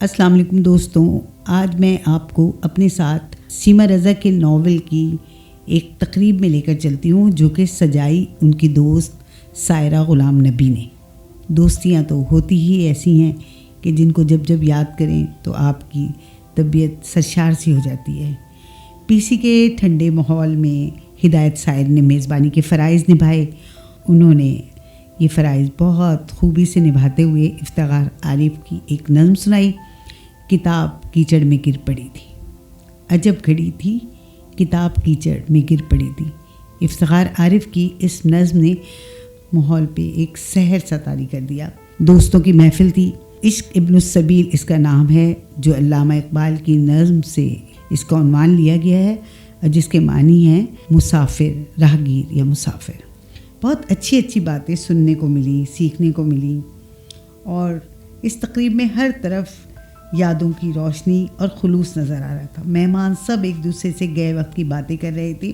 السلام علیکم دوستوں، آج میں آپ کو اپنے ساتھ سیما رضا کے ناول کی ایک تقریب میں لے کر چلتی ہوں جو کہ سجائی ان کی دوست سائرہ غلام نبی نے۔ دوستیاں تو ہوتی ہی ایسی ہیں کہ جن کو جب جب یاد کریں تو آپ کی طبیعت سرشار سی ہو جاتی ہے۔ پی سی کے ٹھنڈے ماحول میں ہدایت سائر نے میزبانی کے فرائض نبھائے۔ انہوں نے یہ فرائض بہت خوبی سے نبھاتے ہوئے افتخار عارف کی ایک نظم سنائی، کتاب کیچڑ میں گر پڑی تھی۔ عجب گھڑی تھی کتاب کیچڑ میں گر پڑی تھی۔ افتخار عارف کی اس نظم نے ماحول پہ ایک سحر سا طاری کر دیا۔ دوستوں کی محفل تھی۔ عشق ابن السبیل اس کا نام ہے، جو علامہ اقبال کی نظم سے اس کا عنوان لیا گیا ہے، اور جس کے معنی ہیں مسافر، راہگیر یا مسافر۔ بہت اچھی اچھی باتیں سننے کو ملی، سیکھنے کو ملی، اور اس تقریب میں ہر طرف یادوں کی روشنی اور خلوص نظر آ رہا تھا۔ مہمان سب ایک دوسرے سے گئے وقت کی باتیں کر رہے تھے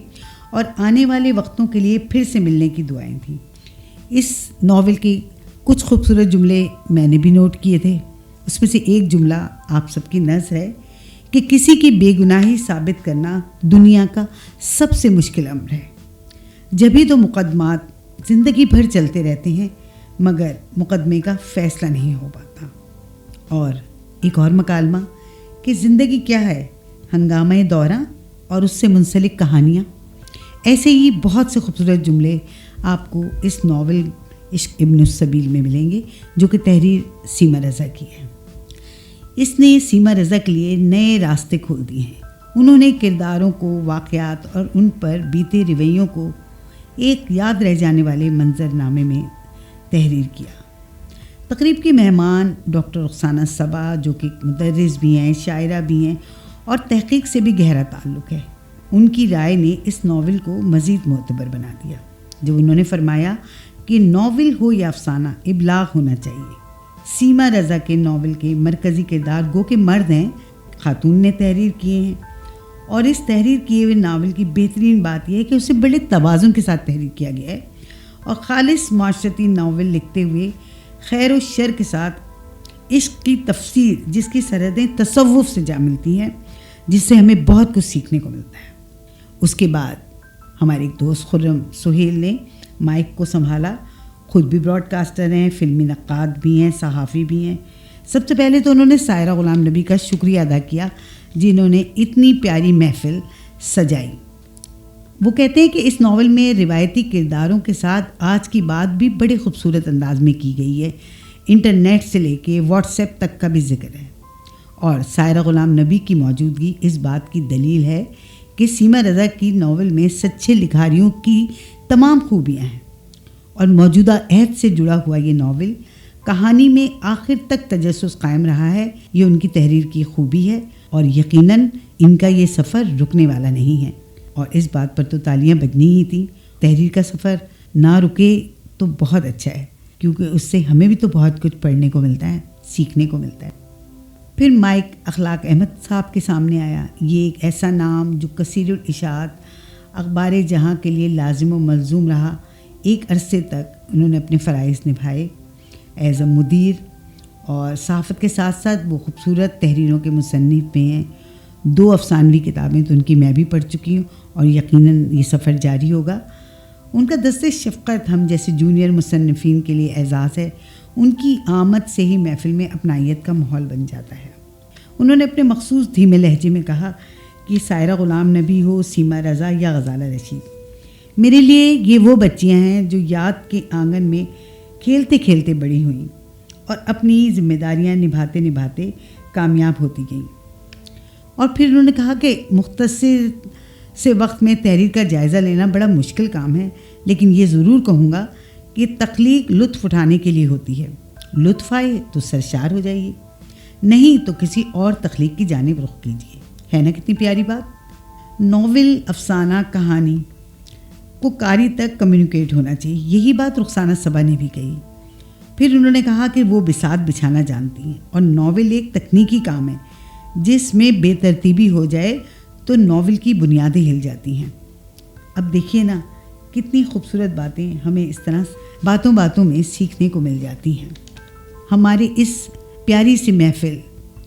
اور آنے والے وقتوں کے لیے پھر سے ملنے کی دعائیں تھیں۔ اس ناول کے کچھ خوبصورت جملے میں نے بھی نوٹ کیے تھے۔ اس میں سے ایک جملہ آپ سب کی نظر ہے کہ کسی کی بے گناہی ثابت کرنا دنیا کا سب سے مشکل امر ہے۔ جبھی تو مقدمات زندگی بھر چلتے رہتے ہیں مگر مقدمے کا فیصلہ نہیں ہو پاتا۔ اور ایک اور مکالمہ کہ زندگی کیا ہے، ہنگامہ دوراں اور اس سے منسلک کہانیاں۔ ایسے ہی بہت سے خوبصورت جملے آپ کو اس ناول عشق ابن السبیل میں ملیں گے، جو کہ تحریر سیما رضا کی ہے۔ اس نے سیما رضا کے لیے نئے راستے کھول دیے ہیں۔ انہوں نے کرداروں کو، واقعات اور ان پر بیتے رویوں کو ایک یاد رہ جانے والے منظر نامے میں تحریر کیا۔ تقریب کی مہمان ڈاکٹر رخسانہ صبا، جو کہ مدرس بھی ہیں، شاعرہ بھی ہیں اور تحقیق سے بھی گہرا تعلق ہے، ان کی رائے نے اس ناول کو مزید معتبر بنا دیا، جب انہوں نے فرمایا کہ ناول ہو یا افسانہ ابلاغ ہونا چاہیے۔ سیما رضا کے ناول کے مرکزی کردار گو کہ مرد ہیں، خاتون نے تحریر کیے ہیں، اور اس تحریر کیے ہوئے ناول کی بہترین بات یہ ہے کہ اسے بڑے توازن کے ساتھ تحریر کیا گیا ہے، اور خالص معاشرتی ناول لکھتے ہوئے خیر و شر کے ساتھ عشق کی تفسیر، جس کی سرحدیں تصوف سے جا ملتی ہیں، جس سے ہمیں بہت کچھ سیکھنے کو ملتا ہے۔ اس کے بعد ہمارے ایک دوست خرم سہیل نے مائک کو سنبھالا۔ خود بھی براڈ کاسٹر ہیں، فلمی نقاد بھی ہیں، صحافی بھی ہیں۔ سب سے پہلے تو انہوں نے سائرہ غلام نبی کا شکریہ ادا کیا، جنہوں نے اتنی پیاری محفل سجائی۔ وہ کہتے ہیں کہ اس ناول میں روایتی کرداروں کے ساتھ آج کی بات بھی بڑے خوبصورت انداز میں کی گئی ہے۔ انٹرنیٹ سے لے کے واٹس ایپ تک کا بھی ذکر ہے، اور سائرہ غلام نبی کی موجودگی اس بات کی دلیل ہے کہ سیما رضا کی ناول میں سچے لکھاریوں کی تمام خوبیاں ہیں، اور موجودہ عہد سے جڑا ہوا یہ ناول کہانی میں آخر تک تجسس قائم رہا ہے۔ یہ ان کی تحریر کی خوبی ہے، اور یقیناً ان کا یہ سفر رکنے والا نہیں ہے، اور اس بات پر تو تالیاں بجنی ہی تھیں۔ تحریر کا سفر نہ رکے تو بہت اچھا ہے، کیونکہ اس سے ہمیں بھی تو بہت کچھ پڑھنے کو ملتا ہے، سیکھنے کو ملتا ہے۔ پھر مائک اخلاق احمد صاحب کے سامنے آیا۔ یہ ایک ایسا نام جو کثیر الاشاعت اخبار جہاں کے لیے لازم و ملزوم رہا۔ ایک عرصے تک انہوں نے اپنے فرائض نبھائے ایز اے مدیر، اور صحافت کے ساتھ ساتھ وہ خوبصورت تحریروں کے مصنف بھی ہیں۔ 2 افسانوی کتابیں تو ان کی میں بھی پڑھ چکی ہوں، اور یقیناً یہ سفر جاری ہوگا۔ ان کا دست شفقت ہم جیسے جونیئر مصنفین کے لیے اعزاز ہے۔ ان کی آمد سے ہی محفل میں اپنائیت کا ماحول بن جاتا ہے۔ انہوں نے اپنے مخصوص دھیمے لہجے میں کہا کہ سائرہ غلام نبی ہو، سیما رضا یا غزالہ رشید، میرے لیے یہ وہ بچیاں ہیں جو یاد کے آنگن میں کھیلتے کھیلتے بڑی ہوئیں اور اپنی ذمہ داریاں نبھاتے نبھاتے کامیاب ہوتی گئیں۔ اور پھر انہوں نے کہا کہ مختصر سے وقت میں تحریر کا جائزہ لینا بڑا مشکل کام ہے، لیکن یہ ضرور کہوں گا کہ تخلیق لطف اٹھانے کے لیے ہوتی ہے۔ لطف آئے تو سرشار ہو جائیے، نہیں تو کسی اور تخلیق کی جانب رخ کیجیے۔ ہے نا کتنی پیاری بات؟ ناول، افسانہ، کہانی کو قاری تک کمیونیکیٹ ہونا چاہیے۔ یہی بات رخسانہ صبا نے بھی کہی۔ پھر انہوں نے کہا کہ وہ بساط بچھانا جانتی ہیں، اور ناول ایک تکنیکی کام ہے، جس میں بے ترتیبی ہو جائے تو ناول کی بنیادیں ہل جاتی ہیں۔ اب دیکھیے نا کتنی خوبصورت باتیں ہمیں اس طرح باتوں میں سیکھنے کو مل جاتی ہیں۔ ہمارے اس پیاری سی محفل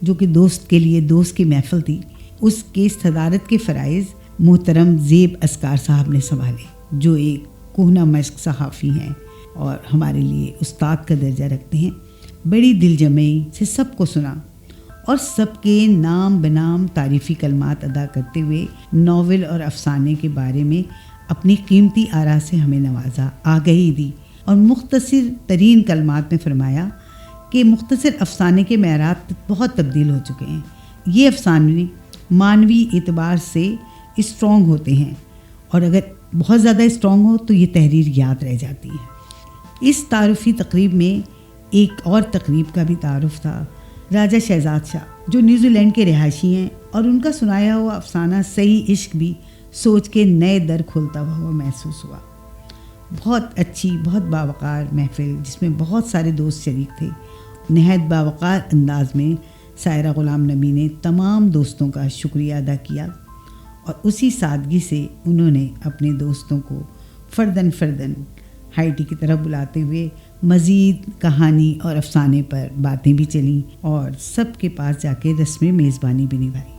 جو کہ دوست کے لیے دوست کی محفل تھی، اس کی صدارت کے فرائض محترم زیب اسکار صاحب نے سنبھالے، جو ایک کوہنہ مشق صحافی ہیں اور ہمارے لیے استاد کا درجہ رکھتے ہیں۔ بڑی دل جمعی سے سب کو سنا اور سب کے نام بنام تعریفی کلمات ادا کرتے ہوئے ناول اور افسانے کے بارے میں اپنی قیمتی آراء سے ہمیں نوازا، آگہی دی اور مختصر ترین کلمات میں فرمایا کہ مختصر افسانے کے معیارات بہت تبدیل ہو چکے ہیں۔ یہ افسانے معنوی اعتبار سے اسٹرانگ ہوتے ہیں اور اگر بہت زیادہ اسٹرانگ ہو تو یہ تحریر یاد رہ جاتی ہے۔ اس تعارفی تقریب میں ایک اور تقریب کا بھی تعارف تھا۔ راجہ شہزاد شاہ جو نیوزی لینڈ کے رہائشی ہیں اور ان کا سنایا ہوا افسانہ صحیح عشق بھی سوچ کے نئے در کھولتا ہوا محسوس ہوا۔ بہت اچھی، بہت باوقار محفل جس میں بہت سارے دوست شریک تھے۔ نہایت باوقار انداز میں سائرہ غلام نبی نے تمام دوستوں کا شکریہ ادا کیا اور اسی سادگی سے انہوں نے اپنے دوستوں کو فرداً ہائٹی کی طرف بلاتے ہوئے مزید کہانی اور افسانے پر باتیں بھی چلیں اور سب کے پاس جا کے رسم میزبانی بھی نبھائی۔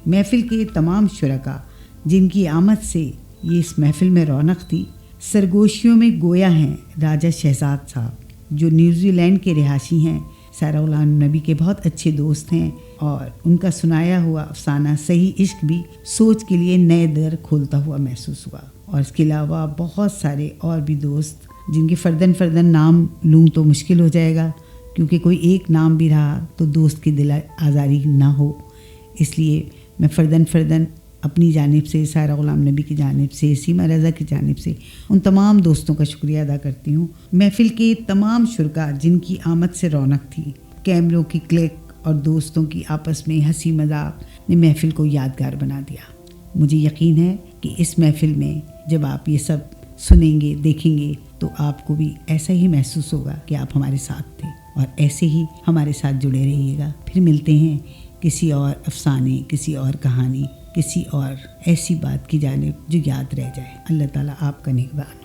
محفل کے تمام شرکاء جن کی آمد سے یہ اس محفل میں رونق تھی، سرگوشیوں میں گویا ہیں راجہ شہزاد صاحب جو نیوزی لینڈ کے رہائشی ہیں، سائرہ غلام نبی کے بہت اچھے دوست ہیں اور ان کا سنایا ہوا افسانہ صحیح عشق بھی سوچ کے لیے نئے در کھولتا ہوا محسوس ہوا۔ اور اس کے علاوہ بہت سارے اور بھی دوست جن کے فرداً نام لوں تو مشکل ہو جائے گا، کیونکہ کوئی ایک نام بھی رہا تو دوست کی دل آزاری نہ ہو، اس لیے میں فرداً اپنی جانب سے، سائرہ غلام نبی کی جانب سے، سیما رضا کی جانب سے ان تمام دوستوں کا شکریہ ادا کرتی ہوں۔ محفل کے تمام شرکاء جن کی آمد سے رونق تھی، کیمروں کی کلک اور دوستوں کی آپس میں ہنسی مذاق نے محفل کو یادگار بنا دیا۔ مجھے یقین ہے کہ اس محفل میں جب آپ یہ سب سنیں گے، دیکھیں گے تو آپ کو بھی ایسا ہی محسوس ہوگا کہ آپ ہمارے ساتھ تھے اور ایسے ہی ہمارے ساتھ جڑے رہیے گا۔ پھر ملتے ہیں کسی اور افسانے، کسی اور کہانی، کسی اور ایسی بات کی جانب جو یاد رہ جائے۔ اللہ تعالیٰ آپ کا نگہبان۔